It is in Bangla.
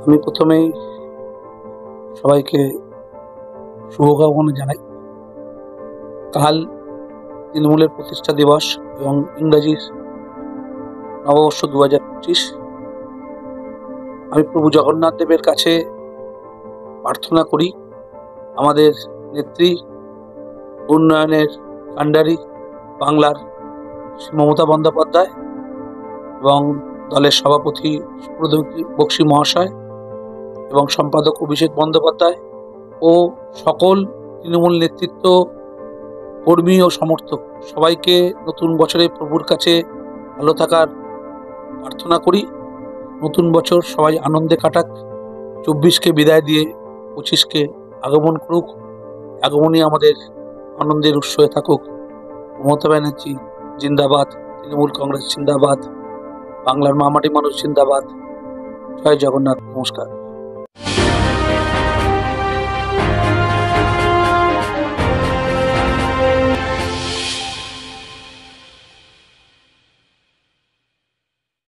আমি প্রথমেই সবাইকে শুভকামনা জানাই। কাল তৃণমূলের প্রতিষ্ঠা দিবস এবং ইংরাজি নববর্ষ 2025। আমি প্রভু জগন্নাথ দেবের কাছে প্রার্থনা করি আমাদের নেত্রী, উন্নয়নের কাণ্ডারি বাংলার মমতা বন্দ্যোপাধ্যায় এবং দলের সভাপতি সুব্রত বক্সী মহাশয় এবং সম্পাদক অভিষেক বন্দ্যোপাধ্যায় ও সকল তৃণমূল নেতৃত্ব, কর্মী ও সমর্থক সবাইকে নতুন বছরে প্রভুর কাছে ভালো থাকার প্রার্থনা করি। নতুন বছর সবাই আনন্দে কাটাক, 24কে বিদায় দিয়ে 25কে আগমন করুক। আগমনই আমাদের আনন্দের উৎস হয়ে থাকুক। মমতা ব্যানার্জি জিন্দাবাদ, তৃণমূল কংগ্রেস জিন্দাবাদ, বাংলার মামাটি মানুষ জিন্দাবাদ। জয় জগন্নাথ, নমস্কার।